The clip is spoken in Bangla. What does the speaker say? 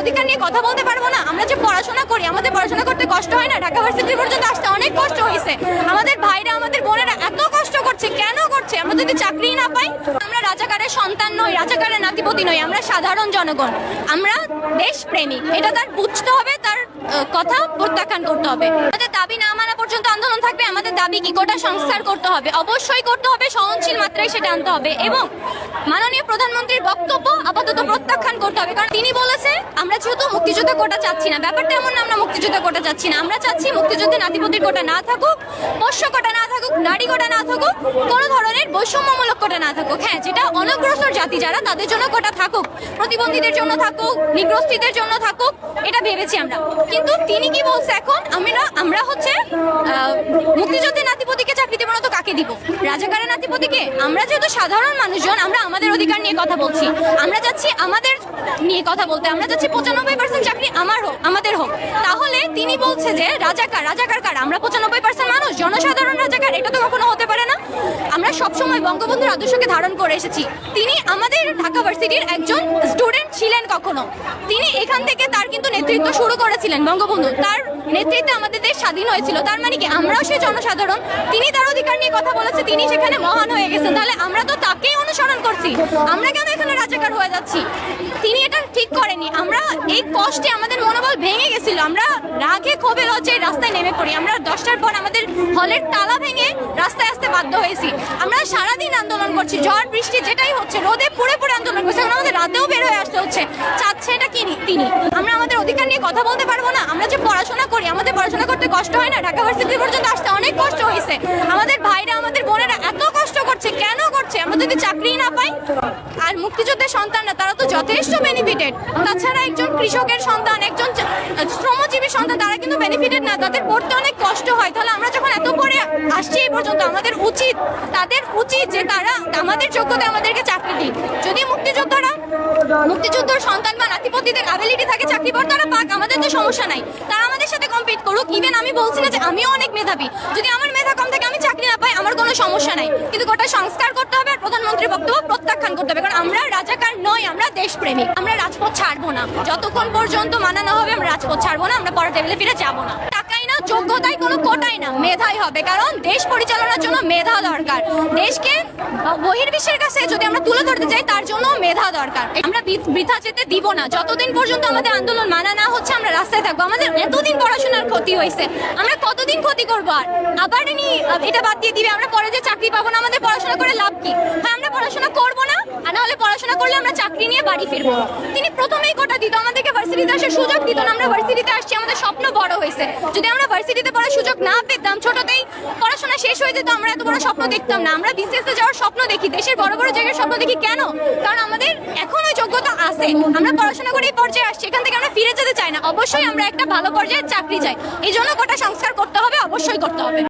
অধিকার নিয়ে কথা বলতে পারবো না? আমরা যে পড়াশোনা করি, আমাদের পড়াশোনা করতে কষ্ট হয় না? ঢাকা ভার্সিটি পর্যন্ত আসতে অনেক কষ্ট হয়েছে। আমাদের ভাইরা, আমাদের বোনেরা এত কষ্ট করছে, কেন করছে? আমরা যদি চাকরি না পাই? আমরা রাজাকারের সন্তান নই, রাজাকারের নাতিপতি নই, আমরা সাধারণ জনগণ, আমরা দেশপ্রেমিক। এটা তার বুঝতে হবে, তার কথা প্রত্যাখ্যান করতে হবে। আমাদের দাবি না মানা পর্যন্ত আন্দোলন থাকবে। আমাদের দাবি কি? কোটা সংস্কার করতে হবে, অবশ্যই করতে হবে, সহনশীল মাত্রায় সেটা আনতে হবে এবং মাননীয় প্রধানমন্ত্রীর বক্তব্য আপাতত প্রত্যাখ্যান করতে হবে। কারণ তিনি বলেছে আমরা যেহেতু মুক্তিযুদ্ধ কোটা চাচ্ছি না, ব্যাপারটা এমন না আমরা মুক্তিযুদ্ধ কোটা চাচ্ছি না, আমরা চাচ্ছি মুক্তিযুদ্ধে নাতিপতির কোটা না থাকুক, পোষ্য কোটা না থাকুক, নারী কোটা না থাকুক, কোনো ধরনের বৈষম্যমূলক কোটা না থাকুক। হ্যাঁ, যেটা অনগ্রসর জাতি যারা, তাদের জন্য কোটা থাকুক, প্রতিবন্ধীদের জন্য থাকুক, নিগ্রস্তিদের জন্য থাকুক, এটা ভেবেছি আমরা। কিন্তু তিনি কি বলছে এখন? আমরা হচ্ছে মুক্তিযুদ্ধের নাতিপতিকে চাকরি দেবো না তো কাকে দিব? রাজাকারের নাতিপতিকে? আমরা যেহেতু সাধারণ মানুষজন, আমরা আমাদের অধিকার নিয়ে কথা বলছি, আমরা যাচ্ছি আমাদের নিয়ে কথা বলতে, আমরা যাচ্ছি 95% চাকরি আমাদের হোক। তাহলে তিনি বলছে যে রাজাকার কার? আমরা 95% মানুষ, জনসাধারণ রাজাকার? এটা তো কখনো হতে পারে না। আমরা সবসময় বঙ্গবন্ধুর আদর্শকে ধারণ করে এসেছি। তিনি আমাদের ঢাকা ভার্সিটির একজন স্টুডেন্ট ছিলেন কখনো, তিনি এখান থেকে তার কিন্তু নেতৃত্ব শুরু করেছিলেন বঙ্গবন্ধু, তার নেতৃত্বে আমাদের দেশ স্বাধীন হয়েছিল। তার মানে কি আমরাও সেই জনসাধারণ? তিনি তার অধিকার নিয়ে কথা বলেছে, তিনি সেখানে মহান হয়ে গেছেন, তাহলে আমরা তো তাকেই অনুসরণ করছি। আমরা কেন এখানে রাজাকার হয়ে যাচ্ছি? তিনি এটা ঠিক করেনি। আমরা এই কষ্টে আমাদের মনোবল ভেঙে গেছিল, আমরা রাগে ক্ষোভে লজ্জায় রাস্তায় নেমে পড়ি। আমরা 10টার পর আমাদের হলের তালা ভেঙে রাস্তায় আসতে বাধ্য হয়েছি। আমরা সারাদিন আন্দোলন করছি, ঝড় বৃষ্টি যেটাই হচ্ছে, রোদে পুড়ে আন্দোলন করছি, এখন আমাদের রাতেও বের হয়ে আসতে হচ্ছে। চাচ্ছে এটা কি তিনি? আমরা আমাদের অধিকার নিয়ে কথা বলতে পারবো না? আমরা যে পড়াশোনা করি, আমাদের পড়াশোনা করতে কষ্ট হয় না? ঢাকা ভার্সিটি পর্যন্ত আসতে অনেক কষ্ট হয়েছে। আমাদের ভাইরা, আমাদের বোনেরা এত কষ্ট করছে, কেন করছে? আমরা যদি চাকরি না পাই? আর মুক্তিযুদ্ধের সন্তানরা, তারা তো যথেষ্ট বেনিফিটেড। তাছাড়া একজন কৃষকের সন্তান, একজন শ্রমজীবী সন্তান, তারা কিন্তু বেনিফিটেড না, তাদের পড়তে অনেক কষ্ট হয়। তাহলে আমরা যখন এত পরে আসছি এই পর্যন্ত, তাদের উচিত যে তারা আমাদের যোগ্যতায় আমাদেরকে চাকরি দিক। যদি মুক্তিযুদ্ধর সন্তান বা নাতিপতিদের অ্যাবিলিটি থাকে চাকরি পাওয়ার, তারা পাক, আমাদের তো সমস্যা নাই, তারা আমাদের সাথে কম্পিট করুক। ইভেন আমি বলছি না যে আমিও অনেক মেধাবী, যদি আমার মেধা কম থাকে, আমি চাকরি না পাই, আমার কোনো সমস্যা নাই, কিন্তু গোটা সংস্কার করতে হবে আর প্রধানমন্ত্রীর বক্তব্য প্রত্যাখ্যান করতে হবে। কারণ আমরা রাজাকার নই, আমরা দেশপ্রেমিক। আমরা রাজপথ ছাড়বো না, যতক্ষণ পর্যন্ত মানানো হবে আমরা রাজপথ ছাড়বো না, আমরা পরের টেবিলে ফিরে যাবো না। টাকাই না, যোগ্যতায়, কোনো কোটাই না, মেধাই হবে। কারণ দেশ পরিচালনার জন্য মেধা দরকার। দেশকে বহির্বিশ্বের কাছে যদি আমরা তুলে ধরতে চাই, তার জন্য মেধা দরকার। আমরা বৃথা যেতে দিব না। যতদিন পর্যন্ত আমাদের আন্দোলন মানা না হচ্ছে, আমরা রাস্তায় থাকবো। আমাদের এতদিন পড়াশোনার ক্ষতি হয়েছে, আমরা কতদিন ক্ষতি করবো? আর আবার এটা বাদ দিয়ে দিবে, আমরা পরে যে চাকরি পাবো না, আমাদের পড়াশোনা করে লাভ কি? হ্যাঁ, আমরা পড়াশোনা করবো না, আর না হলে পড়াশোনা করলে আমরা চাকরি নিয়ে বাড়ি ফিরবো। তিনি প্রথমেই কোটা দিত, আমাদেরকে ভার্সিটিতে আসার সুযোগ দিত না। আমরা ভার্সিটিতে আসছি, আমাদের স্বপ্ন বড় হয়েছে। যদি আমরা ভার্সিটিতে পড়ার সুযোগ না পেতাম, ছোটতেই পড়াশোনা শেষ হয়ে যেত, আমরা এত বড় স্বপ্ন দেখতাম না। আমরা বিসিএস এ যাওয়ার স্বপ্ন দেখি, দেশের বড় বড় জায়গার স্বপ্ন দেখি। কেন? কারণ আমাদের এখন ওই যোগ্যতা আছে। আমরা পড়াশোনা করে এই পর্যায়ে আসছি, এখান থেকে আমরা ফিরে যেতে চাই না। অবশ্যই আমরা একটা ভালো পর্যায়ে চাকরি চাই। এই জন্য কোটা সংস্কার করতে হবে, অবশ্যই করতে হবে।